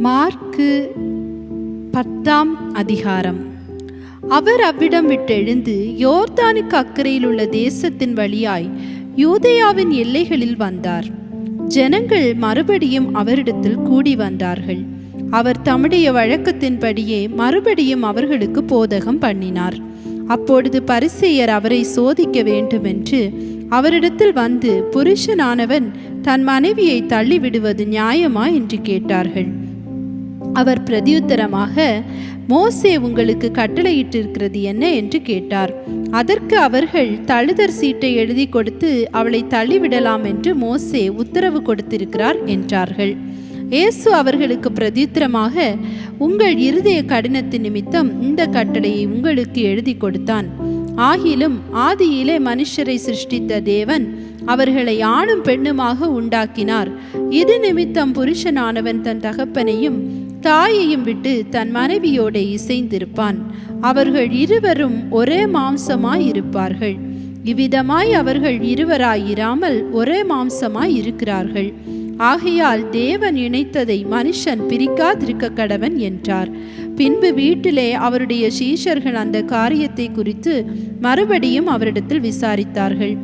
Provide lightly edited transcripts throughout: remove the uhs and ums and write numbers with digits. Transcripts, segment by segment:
Mark 10ஆம் அதிகாரம். அவர் அவ்விடம் விட்டெழுந்து யோர்தானுக்கு அக்கறையில் உள்ள தேசத்தின் வழியாய் யூதேயாவின் எல்லைகளில் வந்தார். ஜனங்கள் மறுபடியும் அவரிடத்தில் கூடி வந்தார்கள். அவர் தம்முடைய வழக்கத்தின்படியே மறுபடியும் அவர்களுக்கு போதகம் பண்ணினார். அப்பொழுது பரிசேயர் அவரை சோதிக்க வேண்டுமென்று அவரிடத்தில் வந்து, புருஷனானவன் தன் மனைவியை தள்ளிவிடுவது நியாயமா என்று கேட்டார்கள். அவர் பிரதியுத்தரமாக, மோசே உங்களுக்கு கட்டளையிட்டிருக்கிறது என்ன என்று கேட்டார். அதற்கு அவர்கள், தழுதற் சீட்டை எழுதி கொடுத்து அவளை தள்ளிவிடலாம் என்று மோசே உத்தரவு கொடுத்திருக்கிறார் என்றார்கள். இயேசு அவர்களுக்கு பிரதியுத்தரமாக, உங்கள் இருதய கடினத்தின் நிமித்தம் இந்த கட்டளையை உங்களுக்கு எழுதி கொடுத்தான். ஆகிலும் ஆதியிலே மனுஷரை சிருஷ்டித்த தேவன் அவர்களை ஆணும் பெண்ணுமாக உண்டாக்கினார். இது நிமித்தம் புருஷனானவன் தன் தகப்பனையும் தாயையும் விட்டு தன் மனைவியோடு இசைந்திருப்பான். அவர்கள் இருவரும் ஒரே மாம்சமாய் இருப்பார்கள். இவ்விதமாய் அவர்கள் இருவராயிராமல் ஒரே மாம்சமாய் இருக்கிறார்கள். ஆகையால் தேவன் இணைத்ததை மனுஷன் பிரிக்காதிருக்க கடவன் என்றார். பின்பு வீட்டிலே அவருடைய சீஷர்கள் அந்த காரியத்தை குறித்து மறுபடியும் அவரிடத்தில் விசாரித்தார்கள்.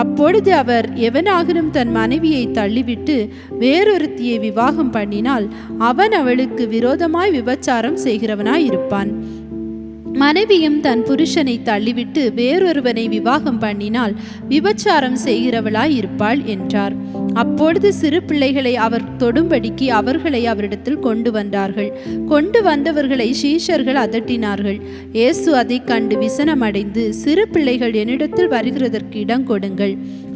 அப்பொழுது அவர், எவனாகிலும் தன் மனைவியை தள்ளிவிட்டு வேறொருத்தியை விவாகம் பண்ணினால் அவன் அவளுக்கு விரோதமாய் விபச்சாரம் செய்கிறவனாய் இருப்பான். மனைவியும் தன் புருஷனை தள்ளிவிட்டு வேறொருவனை விவாகம் பண்ணினால் விபச்சாரம் செய்கிறவளாய் இருப்பாள் என்றார். அப்பொழுது சிறு பிள்ளைகளை அவர் தொடும்படிக்கு அவர்களை அவரிடத்தில் கொண்டு வந்தார்கள். கொண்டு வந்தவர்களை சீஷர்கள் அதட்டினார்கள். இயேசு அதை கண்டு விசனமடைந்து, சிறு பிள்ளைகள் என்னிடத்தில் வருகிறதற்கு இடம் கொடுங்கள்,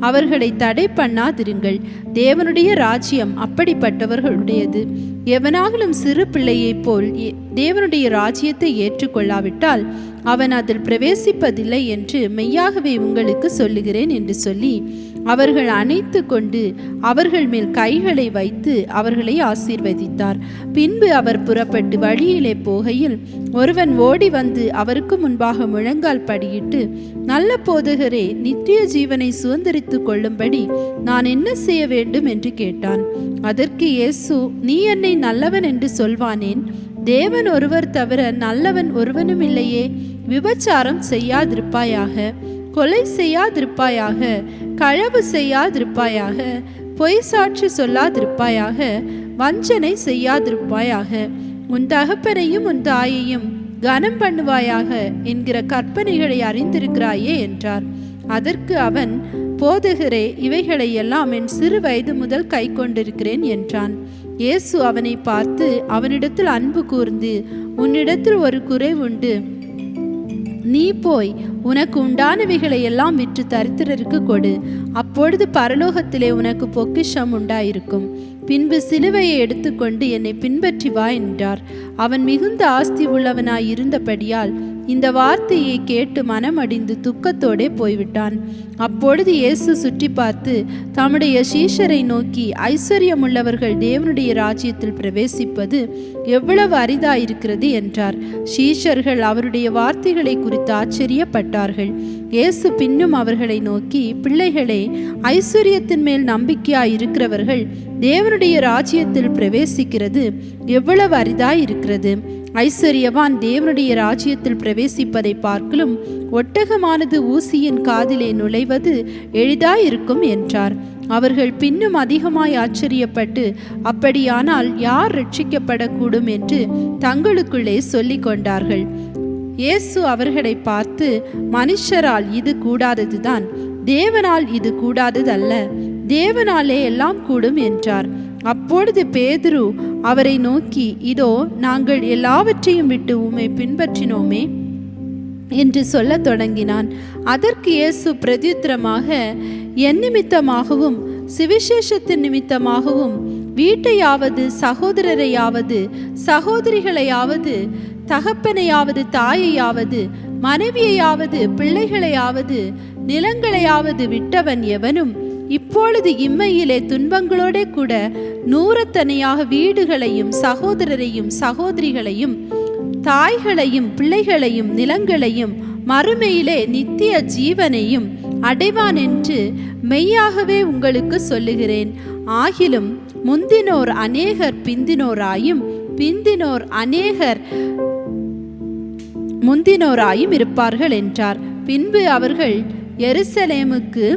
அவர்களை தடை பண்ணாதிருங்கள். தேவனுடைய ராஜ்யம் அப்படிப்பட்டவர்களுடையது. எவனாகிலும் சிறு பிள்ளையைப் போல் தேவனுடைய ராஜ்யத்தை ஏற்றுக்கொள்ளாவிட்டால் அவன் அதில் பிரவேசிப்பதில்லை என்று மெய்யாகவே உங்களுக்கு சொல்லுகிறேன் என்று சொல்லி அவர்கள் அணைத்து கொண்டு அவர்கள் மேல் கைகளை வைத்து அவர்களை ஆசீர்வதித்தார். பின்பு அவர் புறப்பட்டு வழியிலே போகையில் ஒருவன் ஓடி வந்து அவருக்கு முன்பாக முழங்கால் படியிட்டு, நல்ல போதகரே, நித்திய ஜீவனை சுதந்திரித்து கொள்ளும்படி நான் என்ன செய்ய வேண்டும் என்று கேட்டான். அதற்கு இயேசு, நீ என்னை நல்லவன் என்று சொல்வானேன்? தேவன் ஒருவர் தவிர நல்லவன் ஒருவனும் இல்லையே. விபச்சாரம் செய்யாதிருப்பாயாக, கொலை செய்யாதிருப்பாயாக, களவு செய்யாதிருப்பாயாக, பொய் சாட்சி சொல்லாதிருப்பாயாக, வஞ்சனை செய்யாதிருப்பாயாக, உன் தகப்பனையும் உன் தாயையும் கனம் பண்ணுவாயாக என்கிற கற்பனைகளை அறிந்திருக்கிறாயே என்றார். அதற்கு அவன், போதகரே, இவைகளை எல்லாம் என் சிறு வயது முதல் கை கொண்டிருக்கிறேன் என்றான். இயேசு அவனை பார்த்து அவனிடத்தில் அன்பு கூர்ந்து, உன்னிடத்தில் ஒரு குறை உண்டு, நீ போய் உனக்கு உண்டானவைகளை எல்லாம் விற்று தரித்திரருக்கு கொடு, அப்பொழுது பரலோகத்திலே உனக்கு பொக்கிஷம் உண்டாயிருக்கும். பின்பு சிலுவையை எடுத்துக்கொண்டு என்னை பின்பற்றி வா என்றார். அவன் மிகுந்த ஆஸ்தி உள்ளவனாய் இருந்தபடியால் இந்த வார்த்தையை கேட்டு மனமடிந்து துக்கத்தோடே போய்விட்டான். அப்பொழுது இயேசு சுற்றி பார்த்து தம்முடைய சீஷரை நோக்கி, ஐஸ்வர்யமுள்ளவர்கள் தேவனுடைய ராஜ்யத்தில் பிரவேசிப்பது எவ்வளவு அரிதாயிருக்கிறது என்றார். சீஷர்கள் அவருடைய வார்த்தைகளை குறித்து ஆச்சரியப்பட்டார்கள். இயேசு பின்னும் அவர்களை நோக்கி, பிள்ளைகளே, ஐஸ்வர்யத்தின் மேல் நம்பிக்கையாய் இருக்கிறவர்கள் தேவனுடைய ராஜ்யத்தில் பிரவேசிக்கிறது எவ்வளவு அரிதாயிருக்கிறது. ஐஸ்வர்யவான் தேவனுடைய ராஜ்யத்தில் பிரவேசிப்பதை பார்க்கலும் ஒட்டகமானது ஊசியின் காதிலே நுழைவது எளிதாயிருக்கும் என்றார். அவர்கள் பின்னும் அதிகமாய் ஆச்சரியப்பட்டு, அப்படியானால் யார் ரட்சிக்கப்படக்கூடும் என்று தங்களுக்குள்ளே சொல்லிக் கொண்டார்கள். இயேசு அவர்களை பார்த்து, மனுஷரால் இது கூடாததுதான், தேவனால் இது கூடாததல்ல. தேவனாலே எல்லாம் கூடும் என்றார். அப்பொழுது பேதுரு அவரை நோக்கி, இதோ நாங்கள் எல்லாவற்றையும் விட்டு உம்மை பின்பற்றினோமே என்று சொல்லத் தொடங்கினான். அதற்கு இயேசு பிரதியுத்தரமாக, என் நிமித்தமாகவும் சுவிசேஷத்தின் நிமித்தமாகவும் வீட்டையாவது சகோதரரையாவது சகோதரிகளையாவது தகப்பனையாவது தாயையாவது மனைவியையாவது பிள்ளைகளையாவது நிலங்களையாவது விட்டவன் எவனும் இப்பொழுது இம்மையிலே துன்பங்களோட கூட நூறத்தனையாக வீடுகளையும் சகோதரரையும் சகோதரிகளையும் தாய்களையும் பிள்ளைகளையும் நிலங்களையும் மறுமையிலே நித்திய ஜீவனையும் அடைவான் என்று மெய்யாகவே உங்களுக்கு சொல்லுகிறேன். ஆகிலும் முந்தினோர் அநேகர் பிந்தினோராயும் பிந்தினோர் அநேகர் முந்தினோராயும் இருப்பார்கள் என்றார். பின்பு அவர்கள் எருசலேமுக்கு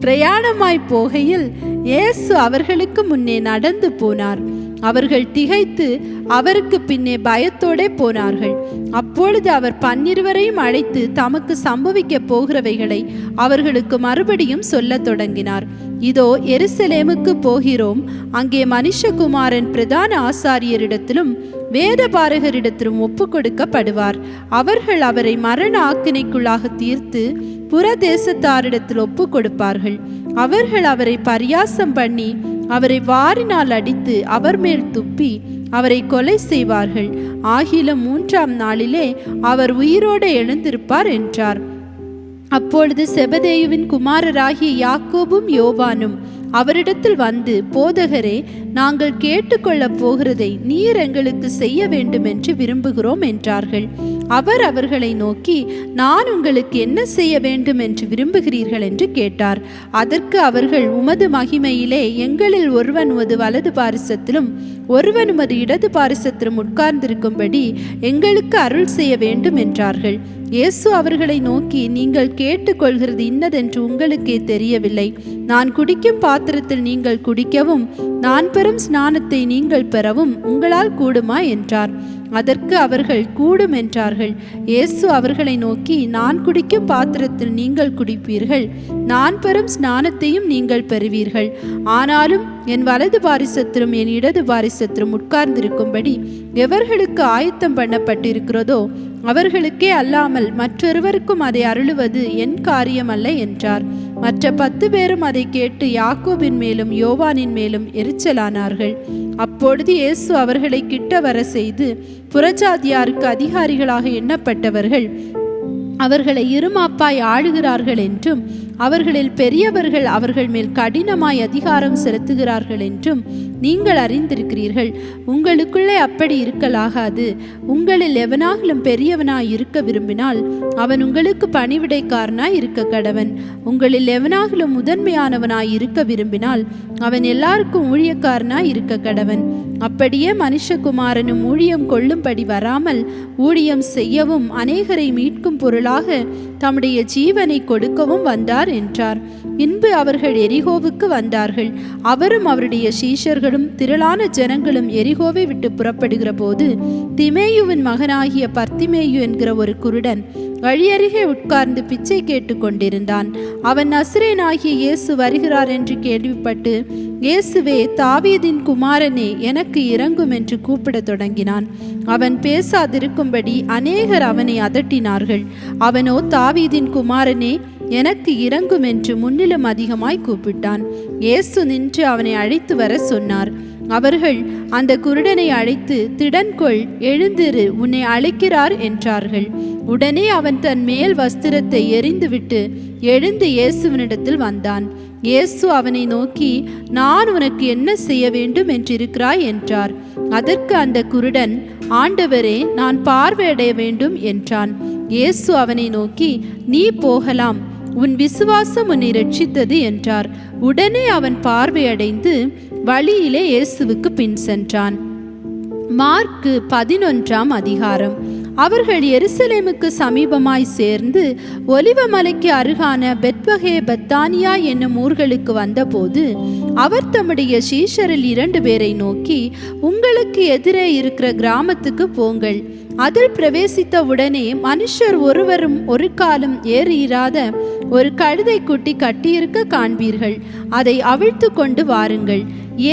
பிரயாணமாய் போகையில் இயேசு அவர்களுக்கு முன்னே நடந்து போனார். அவர்கள் திகைத்து அவருக்கு பின்னே பயத்தோடே போனார்கள். அப்பொழுது அவர் 12 அழைத்து தமக்கு சம்பவிக்க போகிறவைகளை அவர்களுக்கு மறுபடியும் சொல்ல தொடங்கினார். இதோ எருசலேமுக்கு போகிறோம், அங்கே மனுஷகுமாரன் பிரதான ஆசாரியரிடத்திலும் வேதபாரகரிடத்திலும் ஒப்பு கொடுக்கப்படுவார். அவர்கள் அவரை மரண ஆக்கினைக்குள்ளாக தீர்த்து புறதேசத்தாரிடத்தில் ஒப்பு கொடுப்பார்கள். அவர்கள் அவரை பரியாசம் பண்ணி அவரை வாரினால் அடித்து அவர் மேல் துப்பி அவரை கொலை செய்வார்கள். ஆகிலும் 3ஆம் நாளிலே அவர் உயிரோடு எழுந்திருப்பார் என்றார். அப்பொழுது செபதேயுவின் குமாரராகிய யாக்கோபும் யோவானும் அவரிடத்தில் வந்து, போதகரே, நாங்கள் கேட்டுக்கொள்ளப் போகிறதை நீர் எங்களுக்கு செய்ய வேண்டும் என்று விரும்புகிறோம் என்றார்கள். அவர் அவர்களை நோக்கி, நான் உங்களுக்கு என்ன செய்ய வேண்டும் என்று விரும்புகிறீர்கள் என்று கேட்டார். அதற்கு அவர்கள், உமது மகிமையிலே எங்களில் ஒருவன் உமது வலது பாரிசத்திலும் ஒருவன் உமது இடது பாரிசத்திலும் உட்கார்ந்திருக்கும்படி எங்களுக்கு அருள் செய்ய வேண்டும் என்றார்கள். இயேசு அவர்களை நோக்கி, நீங்கள் கேட்டுக்கொள்கிறது இன்னதென்று உங்களுக்கே தெரியவில்லை. நான் குடிக்கும் பாத்திரத்தில் நீங்கள் குடிக்கவும் நான் பெறும் ஸ்நானத்தை நீங்கள் பெறவும் உங்களால் கூடுமா என்றார். அதற்கு அவர்கள் கூடும் என்றார்கள். இயேசு அவர்களை நோக்கி, நான் குடிக்கும் பாத்திரத்தில் நீங்கள் குடிப்பீர்கள், நான் பெறும் ஸ்நானத்தையும் நீங்கள் பெறுவீர்கள். ஆனாலும் என் வலது பாரிசத்திலும் என் இடது பாரிசத்திலும் உட்கார்ந்திருக்கும்படி எவர்களுக்கு ஆயத்தம் பண்ணப்பட்டிருக்கிறதோ அவர்களுக்கே அல்லாமல் மற்றொருவருக்கும் அதை அருளுவது என் காரியம் அல்ல என்றார். மற்ற 10 பேரும் அதை கேட்டு யாக்கோபின் மேலும் யோவானின் மேலும் எரிச்சலானார்கள். அப்பொழுது இயேசு அவர்களை கிட்ட வர செய்து, புறஜாதியாருக்கு அதிகாரிகளாக எண்ணப்பட்டவர்கள் அவர்களை இருமாப்பாய் ஆளுகிறார்கள் என்றும் அவர்களில் பெரியவர்கள் அவர்கள் மேல் கடினமாய் அதிகாரம் செலுத்துகிறார்கள் என்றும் நீங்கள் அறிந்திருக்கிறீர்கள். உங்களுக்குள்ளே அப்படி இருக்கலாகாது. உங்களில் எவனாகிலும் பெரியவனாய் இருக்க விரும்பினால் அவன் உங்களுக்கு பணிவிடைக்காரனாய் இருக்க கடவன். உங்களில் எவனாகிலும் முதன்மையானவனாய் இருக்க விரும்பினால் அவன் எல்லாருக்கும் ஊழியக்காரனாய் இருக்க கடவன். அப்படியே மனுஷகுமாரனும் ஊழியம் கொள்ளும்படி வராமல் ஊழியம் செய்யவும் அநேகரை மீட்கும் பொருளாக தம்முடைய ஜீவனை கொடுக்கவும் வந்தார் என்றார். பின்பு அவர்கள் எரிகோவுக்கு வந்தார்கள். அவரும் அவருடைய சீஷர்களும் திரளான ஜனங்களும் எரிகோவை விட்டு புறப்படுகிற போது திமேயுவின் மகனாகிய பர்த்திமேயு என்கிற ஒரு குருடன் வழியருகே உட்கார்ந்து பிச்சை கேட்டு கொண்டிருந்தான். அவன் நசரேயனாகிய இயேசு வருகிறார் என்று கேள்விப்பட்டு, இயேசுவே, தாவீதின் குமாரனே, எனக்கு இரங்கும் என்று கூப்பிடத் தொடங்கினான். அவன் பேசாதிருக்கும்படி அநேகர் அவனை அதட்டினார்கள். அவனோ, தாவீதின் குமாரனே, எனக்கு இரங்கும் என்று முன்னிலும் அதிகமாய் கூப்பிட்டான். இயேசு நின்று அவனை அழைத்து வர சொன்னார். அவர்கள் அந்த குருடனை அழைத்து, திடன்கொள், எழுந்திரு, உன்னை அழைக்கிறார் என்றார்கள். உடனே அவன் தன் மேல் வஸ்திரத்தை எறிந்துவிட்டு எழுந்து இயேசுவினிடத்தில் வந்தான். இயேசு அவனை நோக்கி, நான் உனக்கு என்ன செய்ய வேண்டும் என்றிருக்கிறாய் என்றார். அதற்கு அந்த குருடன், ஆண்டவரே, நான் பார்வையடைய வேண்டும் என்றான். இயேசு அவனை நோக்கி, நீ போகலாம், உன் விசுவாசம் உன்னை ரட்சித்தது என்றார். உடனே அவன் பார்வையடைந்து வழியிலே இயேசுவுக்கு பின் சென்றான். மார்க்கு 11ஆம் அதிகாரம். அவர்கள் எருசலேமுக்கு சமீபமாய் சேர்ந்து ஒலிவமலைக்கு அருகான பெத்பகே பெத்தானியா என்னும் ஊர்களுக்கு வந்தபோது அவர் தம்முடைய சீஷரில் 2 பேரை நோக்கி, உங்களுக்கு எதிரே இருக்கிற கிராமத்துக்கு போங்கள். அதில் பிரவேசித்த உடனே மனுஷர் ஒருவரும் ஒரு காலம் ஏறியிராத ஒரு கழுதை குட்டி கட்டியிருக்க காண்பீர்கள். அதை அவிழ்த்து கொண்டு வாருங்கள்.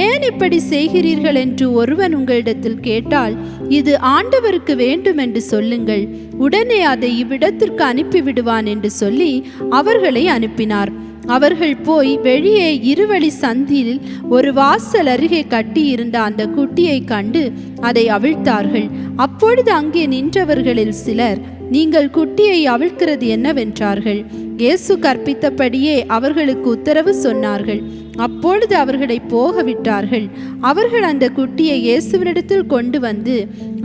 ஏன் இப்படி செய்கிறீர்கள் என்று ஒருவன் உங்களிடத்தில் கேட்டால், இது ஆண்டவருக்கு வேண்டும் என்று சொல்லுங்கள். உடனே அதை இவ்விடத்திற்கு அனுப்பிவிடுவான் என்று சொல்லி அவர்களை அனுப்பினார். அவர்கள் போய் வெளியே இருவழி சந்தில் ஒரு வாசல் அருகே கட்டியிருந்த அந்த குட்டியை கண்டு அதை அவிழ்த்தார்கள். அப்பொழுது அங்கே நின்றவர்களில் சிலர், நீங்கள் குட்டியை அவிழ்க்கிறது என்னவென்றார்கள். இயேசு கற்பித்தபடியே அவர்களுக்கு உத்தரவு சொன்னார்கள். அப்பொழுது அவர்களை போக விட்டார்கள். அவர்கள் அந்த குட்டியை இயேசுவினிடத்தில் கொண்டு வந்து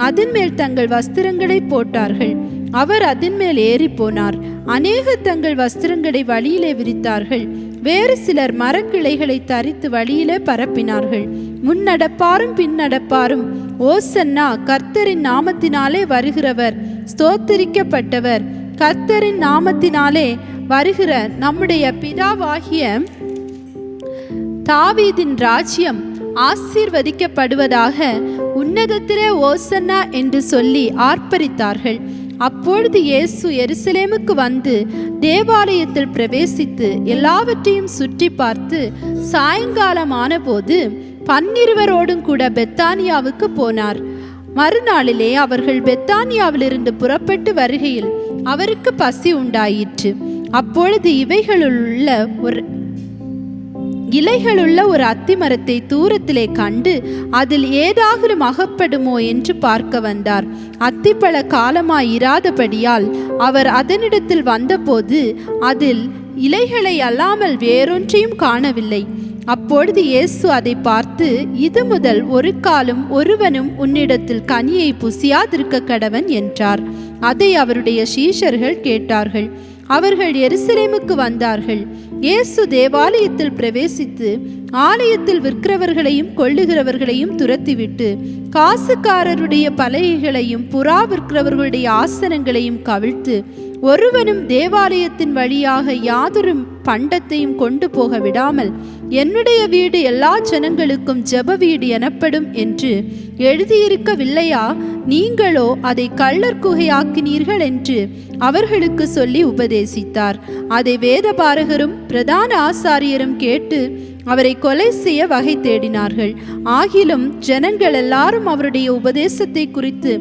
அதன் மேல் தங்கள் வஸ்திரங்களை போட்டார்கள். அவர் அதன் மேல் ஏறி போனார். அநேகர் தங்கள் வஸ்திரங்களை வழியிலே விரித்தார்கள். வேறு சிலர் மரக்கிளைகளை தரித்து வழியிலே பரப்பினார்கள். முன்னடப்பாரும் பின்னடப்பாரும், ஓசன்னா, கர்த்தரின் நாமத்தினாலே வருகிறவர் ஸ்தோத்திரிக்கப்பட்டவர், கர்த்தரின் நாமத்தினாலே வருகிற நம்முடைய பிதாவாகிய தாவீதின் ராஜ்யம் ஆசீர்வதிக்கப்படுவதாக, உன்னதத்திலே ஓசன்னா என்று சொல்லி ஆர்ப்பரித்தார்கள். அப்பொழுது இயேசு எருசலேமுக்கு வந்து தேவாலயத்தில் பிரவேசித்து எல்லாவற்றையும் சுற்றி பார்த்து சாயங்காலமான போது 12 கூட பெத்தானியாவுக்கு போனார். மறுநாளிலே அவர்கள் பெத்தானியாவிலிருந்து புறப்பட்டு வருகையில் அவருக்கு பசி உண்டாயிற்று. அப்பொழுது இலைகளுள்ள ஒரு அத்திமரத்தை தூரத்திலே கண்டு அதில் ஏதாகிலும் அகப்படுமோ என்று பார்க்க வந்தார். அத்திப்பழ காலமாயிராதபடியால் அவர் அதனிடத்தில் வந்தபோது அதில் இலைகளை அல்லாமல் வேறொன்றையும் காணவில்லை. அப்பொழுது இயேசு அதை பார்த்து, இது முதல் ஒரு காலம் ஒருவனும் உன்னிடத்தில் கனியை புசியாதிருக்க கடவன் என்றார். அதை அவருடைய சீஷர்கள் கேட்டார்கள். அவர்கள் எருசலேமுக்கு வந்தார்கள். இயேசு தேவாலயத்தில் பிரவேசித்து ஆலயத்தில் விற்கிறவர்களையும் கொள்ளுகிறவர்களையும் துரத்திவிட்டு காசுக்காரருடைய பலகைகளையும் புறா விற்கிறவர்களுடைய ஆசனங்களையும் கவிழ்த்து, ஒருவனும் தேவாலயத்தின் வழியாக யாதொரு பண்டத்தையும் கொண்டு போக விடாமல், என்னுடைய வீடு எல்லா ஜனங்களுக்கும் ஜெப வீடு எனப்படும் என்று எழுதியிருக்கவில்லையா? நீங்களோ அதை கள்ளர் குகையாக்கினீர்கள் என்று அவர்களுக்கு சொல்லி உபதேசித்தார். அதை வேதபாரகரும் பிரதான ஆசாரியரும் கேட்டு அவரை கொலை செய்ய வகை தேடினார்கள். ஆகிலும் ஜனங்கள் எல்லாரும் அவருடைய உபதேசத்தை குறித்து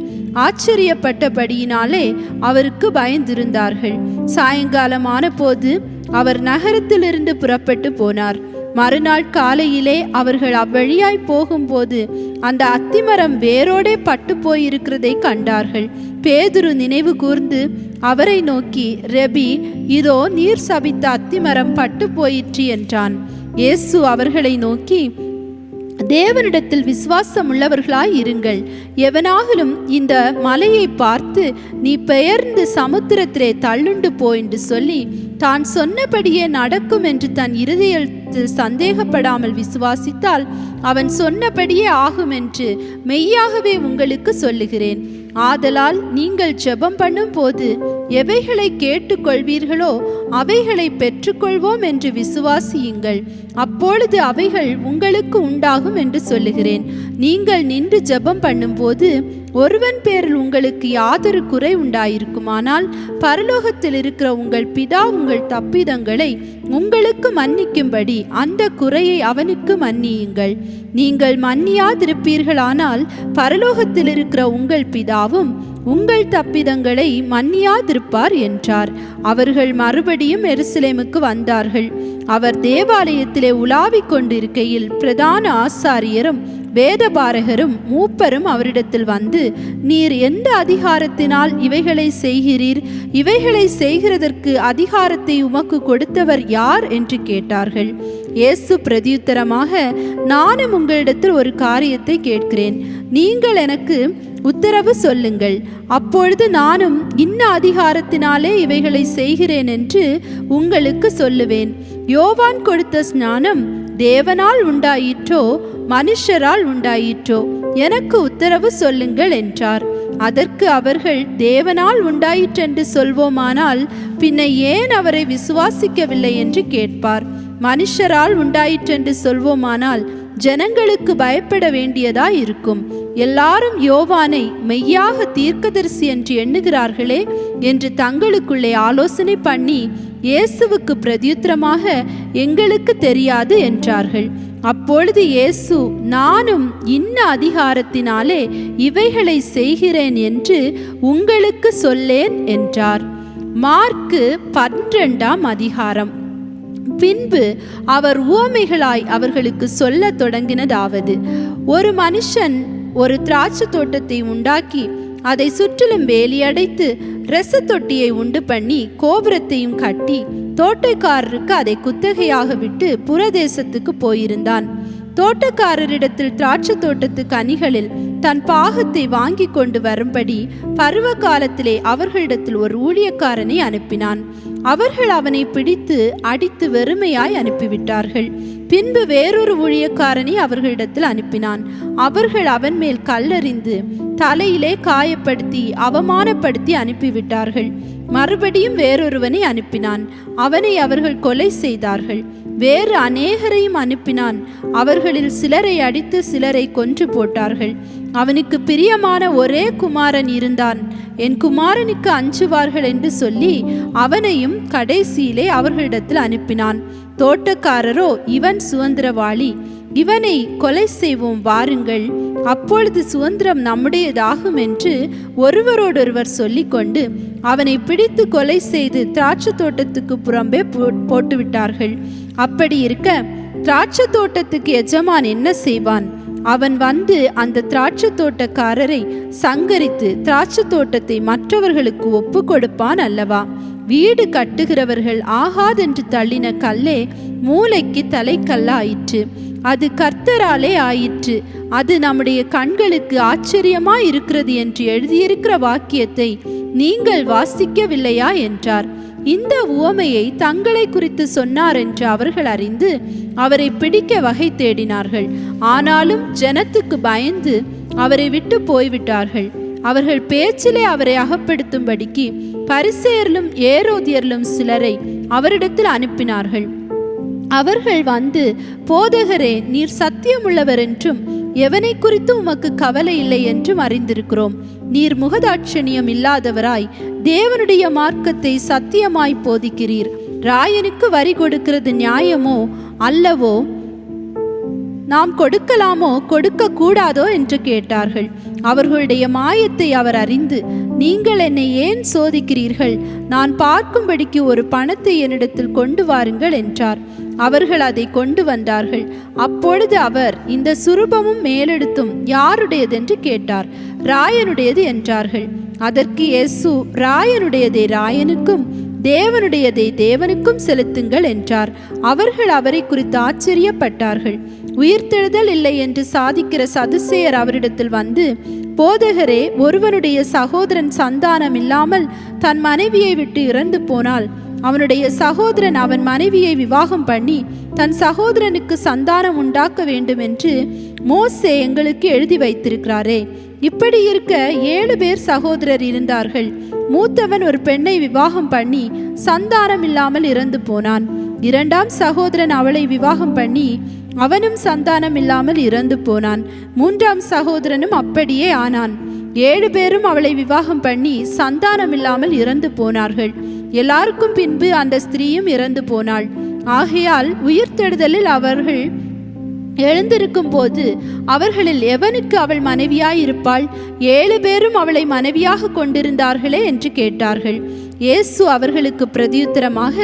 ஆச்சரியப்பட்டபடியினாலே அவருக்கு பயந்திருந்தார்கள். சாயங்காலமான போது அவர் நகரத்திலிருந்து புறப்பட்டு போனார். மறுநாள் காலையிலே அவர்கள் அவ்வழியாய் போகும்போது அந்த அத்திமரம் வேரோடே பட்டு போயிருக்கிறதை கண்டார்கள். பேதுரு நினைவு கூர்ந்து அவரை நோக்கி, ரெபி, இதோ நீர் சபித்த அத்திமரம் பட்டு போயிற்று என்றான். இயேசு அவர்களை நோக்கி, தேவனிடத்தில் விசுவாசம் உள்ளவர்களாய் இருங்கள். எவனாகிலும் இந்த மலையை பார்த்து நீ பெயர்ந்து சமுத்திரத்திலே தள்ளுண்டு போ என்று சொல்லி தான் சொன்னபடியே நடக்கும் என்று தன் இருதயத்தில் சந்தேகப்படாமல் விசுவாசித்தால் அவன் சொன்னபடியே ஆகும் என்று மெய்யாகவே உங்களுக்கு சொல்லுகிறேன். ஆதலால் நீங்கள் ஜெபம் பண்ணும் போது எவைகளை கேட்டுக்கொள்வீர்களோ அவைகளை பெற்றுக்கொள்வோம் என்று விசுவாசியுங்கள். அப்பொழுது அவைகள் உங்களுக்கு உண்டாகும் என்று சொல்லுகிறேன். நீங்கள் நின்று ஜெபம் பண்ணும்போது ஒருவன் பேரில் உங்களுக்கு யாதொரு குறை உண்டாயிருக்குமானால் பரலோகத்தில் இருக்கிற உங்கள் பிதா உங்கள் தப்பிதங்களை உங்களுக்கு மன்னிக்கும்படி அந்த குறையை அவனுக்கு மன்னியுங்கள். நீங்கள் மன்னியாதிருப்பீர்களானால் பரலோகத்தில் இருக்கிற உங்கள் பிதாவும் உங்கள் தப்பிதங்களை மன்னியாதிருப்பார் என்றார். அவர்கள் மறுபடியும் எருசலேமுக்கு வந்தார்கள். அவர் தேவாலயத்திலே உலாவிக் கொண்டிருக்கையில் பிரதான ஆசாரியரும் வேதபாரகரும் மூப்பரும் அவரிடத்தில் வந்து, நீர் எந்த அதிகாரத்தினால் இவைகளை செய்கிறீர்? இவைகளை செய்கிறதற்கு அதிகாரத்தை உமக்கு கொடுத்தவர் யார் என்று கேட்டார்கள். இயேசு பிரதியுத்தரமாக, நானும் உங்களிடத்தில் ஒரு காரியத்தை கேட்கிறேன். நீங்கள் எனக்கு உத்தரவு சொல்லுங்கள். அப்பொழுது நானும் இன்ன அதிகாரத்தினாலே இவைகளை செய்கிறேன் என்று உங்களுக்கு சொல்லுவேன். யோவான் கொடுத்த ஸ்நானம் தேவனால் உண்டாயிற்றோ மனுஷரால் உண்டாயிற்றோ? எனக்கு உத்தரவு சொல்லுங்கள் என்றார். அதற்கு அவர்கள், தேவனால் உண்டாயிற்றென்று சொல்வோமானால் பின்ன ஏன் அவரை விசுவாசிக்கவில்லை என்று கேட்பார். மனுஷரால் உண்டாயிற்றென்று சொல்வோமானால் ஜனங்களுக்கு பயப்பட வேண்டியதாய் இருக்கும். எல்லாரும் யோவானை மெய்யாக தீர்க்கதரிசி என்று எண்ணுகிறார்களே என்று தங்களுக்குள்ளே ஆலோசனை பண்ணி இயேசுவுக்கு பிரதியுத்தரமாக, எங்களுக்கு தெரியாது என்றார்கள். அப்பொழுது இயேசு, நானும் இன்ன அதிகாரத்தினாலே இவைகளை செய்கிறேன் என்று உங்களுக்கு சொல்லேன் என்றார். மார்க்கு 12ஆம் அதிகாரம். பின்பு அவர் உவமைகளாய் அவர்களுக்கு சொல்ல தொடங்கினதாவது, ஒரு மனுஷன் ஒரு திராட்சை தோட்டத்தை உண்டாக்கி அதை சுற்றிலும் வேலியடைத்து இரசத்தொட்டியை உண்டு பண்ணி கோபுரத்தையும் கட்டி தோட்டக்காரருக்கு அதை குத்தகையாக விட்டு புறதேசத்துக்கு போயிருந்தான். தோட்டக்காரரிடத்தில் திராட்சை தோட்டத்து கனிகளில் தன் பாகத்தை வாங்கி கொண்டு வரும்படி பருவ காலத்திலே அவர்களிடத்தில் ஒரு ஊழியக்காரனை அனுப்பினான். அவர்கள் அவனை பிடித்து அடித்து வெறுமையாய் அனுப்பிவிட்டார்கள். பின்பு வேறொரு ஊழியக்காரனை அவர்களிடத்தில் அனுப்பினான். அவர்கள் அவன் மேல் கல்லெறிந்து தலையிலே காயப்படுத்தி அவமானப்படுத்தி அனுப்பிவிட்டார்கள். மறுபடியும் வேறொருவனை அனுப்பினான். அவனை அவர்கள் கொலை செய்தார்கள். வேறு அநேகரையும் அனுப்பினான். அவர்களில் சிலரை அடித்து சிலரை கொன்று போட்டார்கள். அவனுக்கு பிரியமான ஒரே குமாரன் இருந்தான். என் குமாரனுக்கு அஞ்சுவார்கள் என்று சொல்லி அவனையும் கடைசியிலே அவர்களிடத்தில் அனுப்பினான். தோட்டக்காரரோ, இவன் சுதந்திரவாளி, இவனை கொலை செய்வோம், வாருங்கள், அப்பொழுது சுதந்திரம் நம்முடையதாகும் என்று ஒருவரோடொருவர் சொல்லிக்கொண்டு அவனை பிடித்து கொலை செய்து திராட்சை தோட்டத்துக்கு புறம்பே போட்டுவிட்டார்கள். அப்படி இருக்க திராட்சை தோட்டத்துக்கு எஜமான் என்ன செய்வான்? அவன் வந்து அந்த திராட்சை தோட்டக்காரரை சங்கரித்து திராட்சை தோட்டத்தை மற்றவர்களுக்கு ஒப்பு கொடுப்பான் அல்லவா? வீடு கட்டுகிறவர்கள் ஆகாதென்று தள்ளின கல்லே மூளைக்கு தலைக்கல்லாயிற்று. அது கர்த்தராலே ஆயிற்று. அது நம்முடைய கண்களுக்கு ஆச்சரியமாய் இருக்கிறது என்று எழுதியிருக்கிற வாக்கியத்தை நீங்கள் வாசிக்கவில்லையா என்றார். இந்த உவமையை தங்களை குறித்து சொன்னார் என்று அவர்கள் அறிந்து அவரை பிடிக்க வகை தேடினார்கள். ஆனாலும் ஜனத்துக்கு பயந்து அவரை விட்டு போய்விட்டார்கள். அவர்கள் பேச்சிலே அவரை அகப்படுத்தும்படிக்கு பரிசேயரிலும் ஏரோதியரிலும் சிலரை அவரிடத்தில் அனுப்பினார்கள். அவர்கள் வந்து, போதகரே, நீர் சத்தியமுள்ளவர் என்றும் எவனை குறித்து உமக்கு கவலை இல்லை என்றும் அறிந்திருக்கிறோம். நீர் முகதாட்சணியம் இல்லாதவராய் தேவனுடைய மார்க்கத்தை சத்தியமாய் போதிக்கிறீர். ராயனுக்கு வரி கொடுக்கிறது நியாயமோ அல்லவோ? நாம் கொடுக்கலாமோ கொடுக்க கூடாதோ என்று கேட்டார்கள். அவர்களுடைய மாயத்தை அவர் அறிந்து, நீங்கள் என்னை ஏன் சோதிக்கிறீர்கள்? நான் பார்க்கும்படிக்கு ஒரு பணத்தை என்னிடத்தில் கொண்டு வாருங்கள் என்றார். அவர்கள் அதை கொண்டு வந்தார்கள். அப்பொழுது அவர், இந்த சுரூபமும் மேலெடுத்தும் யாருடையதென்று கேட்டார். ராயனுடையது என்றார்கள். அதற்கு இயேசு, ராயனுடையதை ராயனுக்கும் தேவனுடையதை தேவனுக்கும் செலுத்துங்கள் என்றார். அவர்கள் அவரை குறித்து ஆச்சரியப்பட்டார்கள். உயிர்த்தெழுதல் இல்லை என்று சாதிக்கிற சதுசேயர் அவரிடத்தில் வந்து, போதகரே, ஒருவனுடைய சகோதரன் சந்தானம் இல்லாமல் தன் மனைவியை விட்டு இறந்து போனால் அவனுடைய சகோதரன் அவன் மனைவியை விவாகம் பண்ணி தன் சகோதரனுக்கு சந்தானம் உண்டாக்க வேண்டும் என்று மோசே எங்களுக்கு எழுதி வைத்திருக்கிறாரே. இப்படி இருக்க 7 பேர் சகோதரர் இருந்தார்கள். மூத்தவன் ஒரு பெண்ணை விவாகம் பண்ணி சந்தானம் இல்லாமல் இறந்து போனான். 2ஆம் சகோதரன் அவளை விவாகம் பண்ணி அவனும் சந்தானம் இல்லாமல் இறந்து போனான். 3ஆம் சகோதரனும் அப்படியே ஆனான். 7 பேரும் அவளை விவாகம் பண்ணி சந்தானம் இல்லாமல் இறந்து போனார்கள். எல்லாருக்கும் பின்பு அந்த ஸ்திரீயும் இறந்து போனாள். ஆகையால் உயிர்த்தெழுதலில் அவர்கள் எழுந்திருக்கும் போது அவர்களில் எவனுக்கு அவள் மனைவியாயிருப்பாள்? 7 பேரும் அவளை மனைவியாக கொண்டிருந்தார்களே என்று கேட்டார்கள். இயேசு அவர்களுக்கு பிரதியுத்தரமாக,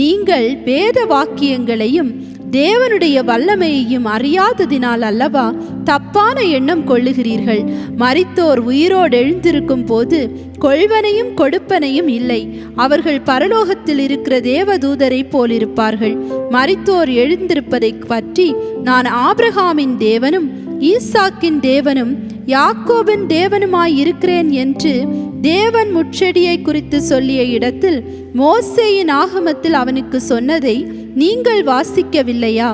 நீங்கள் வேத வாக்கியங்களையும் தேவனுடைய வல்லமையையும் அறியாததினால் அல்லவா தப்பான எண்ணம் கொள்ளுகிறீர்கள். மரித்தோர் உயிரோடு எழுந்திருக்கும் போது கொள்வனையும் கொடுப்பனையும் இல்லை. அவர்கள் பரலோகத்தில் இருக்கிற தேவதூதரை போலிருப்பார்கள். மரித்தோர் எழுந்திருப்பதை பற்றி நான் ஆபிரகாமின் தேவனும் ஈசாக்கின் தேவனும் யாக்கோபின் தேவனுமாய் இருக்கிறேன் என்று தேவன் முட்செடியை குறித்து சொல்லிய இடத்தில் மோசேயின் ஆகமத்தில் அவனுக்கு சொன்னதை நீங்கள் வாசிக்கவில்லையா?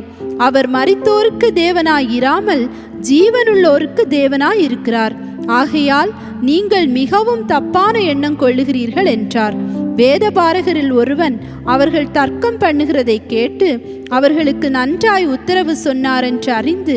அவர் மரித்தோருக்கு தேவனாய் இராமல் ஜீவனுள்ளோருக்கு தேவனாய் இருக்கிறார். ஆகையால் நீங்கள் மிகவும் தப்பான எண்ணம் கொள்ளுகிறீர்கள் என்றார். வேதபாரகரில் ஒருவன் அவர்கள் தர்க்கம் பண்ணுகிறதை கேட்டு அவர்களுக்கு நன்றாய் உத்தரவு சொன்னார் என்று அறிந்து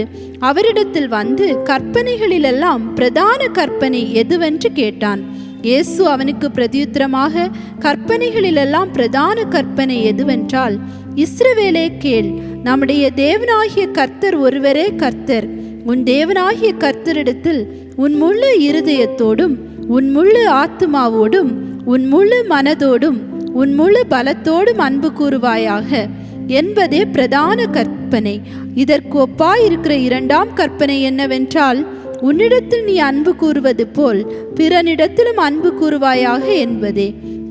அவரிடத்தில் வந்து, கற்பனைகளிலெல்லாம் பிரதான கற்பனை எதுவென்று கேட்டான். இயேசு அவனுக்கு பிரதியுத்தரமாக, கற்பனைகளிலெல்லாம் பிரதான கற்பனை எதுவென்றால், இஸ்ரவேலே கேள், நம்முடைய தேவனாகிய கர்த்தர் ஒருவரே கர்த்தர். உன் தேவனாகிய கர்த்தரிடத்தில் உன் முழு இருதயத்தோடும் உன் முழு ஆத்துமாவோடும் உன் முழு மனதோடும் உன் முழு பலத்தோடும் அன்பு கூறுவாயாக என்பதே பிரதான கற்பனை. இதற்கு ஒப்பாயிருக்கிற 2ஆம் கற்பனை என்னவென்றால், உன்னிடத்தில் நீ அன்பு கூறுவது போல் பிறனிடத்திலும் அன்பு கூறுவாயாக என்பதே.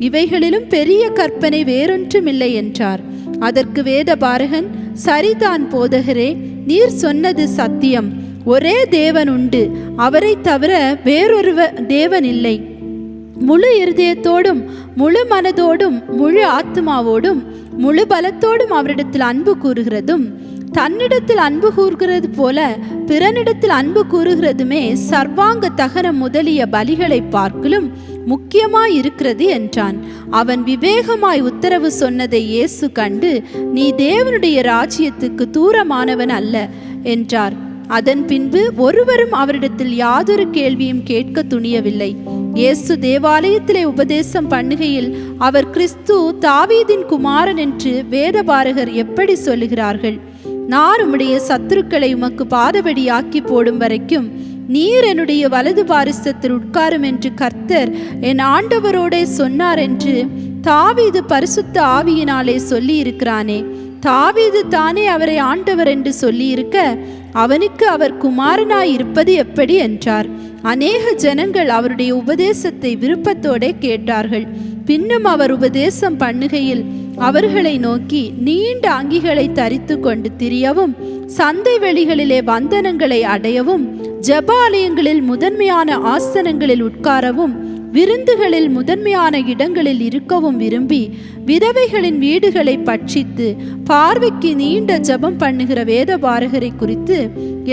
இவைகளிலும் பெரிய கற்பனை வேறொன்றுமில்லை என்றார். அதற்கு வேதபாரகன், சரிதான் போதகரே, நீர் சொன்னது சத்தியம். ஒரே தேவன் உண்டு, அவரை தவிர வேறொரு தேவன் இல்லை. முழு இருதயத்தோடும் முழு மனதோடும் முழு ஆத்மாவோடும் முழு பலத்தோடும் அவரிடத்தில் அன்பு கூறுகிறதும் தன்னிடத்தில் அன்பு கூறுகிறது போல பிறனிடத்தில் அன்பு கூறுகிறதுமே சர்வாங்க தகனம் முதலிய பலிகளை பார்க்கலும் முக்கியமாயிருக்கிறது என்றான். அவன் விவேகமாய் உத்தரவு சொன்னதை இயேசு கண்டு, நீ தேவனுடைய ராஜ்யத்துக்கு தூரமானவன் அல்ல என்றார். அதன் பின்பு ஒருவரும் அவரிடத்தில் யாதொரு கேள்வியும் கேட்க துணியவில்லை. இயேசு தேவாலயத்திலே உபதேசம் பண்ணுகையில், அவர் கிறிஸ்து தாவீதின் குமாரன் என்று வேதபாரகர் எப்படி சொல்லுகிறார்கள்? நான் உம்முடைய சத்துருக்களை உமக்கு பாதபடியாக்கி போடும் வரைக்கும் நீர் என்னுடைய வலது பாரிசத்தில் உட்காரும் என்று கர்த்தர் என் ஆண்டவரோடே சொன்னார் என்று தாவீது பரிசுத்த ஆவியினாலே சொல்லி இருக்கிறானே. தாவீது தானே அவரை ஆண்டவர் என்று சொல்லியிருக்க அவனுக்கு அவர் குமாரனாய் இருப்பது எப்படி என்றார். அநேக ஜனங்கள் அவருடைய உபதேசத்தை விருப்பத்தோடே கேட்டார்கள். பின்னும் அவர் உபதேசம் பண்ணுகையில் அவர்களை நோக்கி, நீண்ட அங்கிகளை தரித்து கொண்டு திரியவும், சந்தை வெளிகளிலே வந்தனங்களை அடையவும், ஜெபாலயங்களில் முதன்மையான ஆசனங்களில் உட்காரவும், விருந்துகளில் முதன்மையான இடங்களில் இருக்கவும் விரும்பி விதவைகளின் வீடுகளை பட்சித்து பார்வைக்கு நீண்ட ஜெபம் பண்ணுகிற வேதபாரகரை குறித்து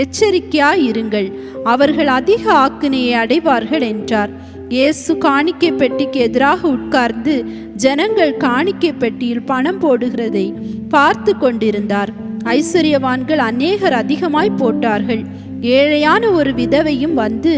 எச்சரிக்கையாயிருங்கள், அவர்கள் அதிக ஆக்கினையை அடைவார்கள் என்றார். இயேசு காணிக்கை பெட்டிக்கு எதிராக உட்கார்ந்து ஜனங்கள் காணிக்கை பெட்டியில் பணம் போடுகிறதை பார்த்து கொண்டிருந்தார். ஐஸ்வர்யவான்கள் அநேகர் அதிகமாய் போட்டார்கள். ஏழையான ஒரு விதவையும் வந்து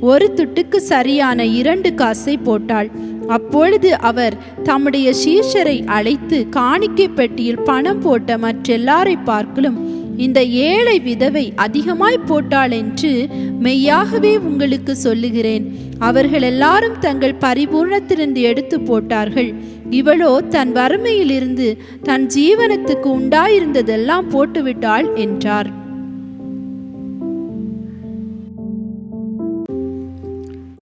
ஒரு துட்டுக்கு சரியான 2 காசை போட்டாள். அப்பொழுது அவர் தம்முடைய சீஷரை அழைத்து, காணிக்கை பெட்டியில் பணம் போட்ட மற்றெல்லாரை பார்க்கலும் இந்த ஏழை விதவை அதிகமாய் போட்டாள் என்று மெய்யாகவே உங்களுக்கு சொல்லுகிறேன். அவர்கள் எல்லாரும் தங்கள் பரிபூர்ணத்திலிருந்து எடுத்து போட்டார்கள். இவளோ தன் வறுமையிலிருந்து தன் ஜீவனத்துக்கு உண்டாயிருந்ததெல்லாம் போட்டுவிட்டாள் என்றார்.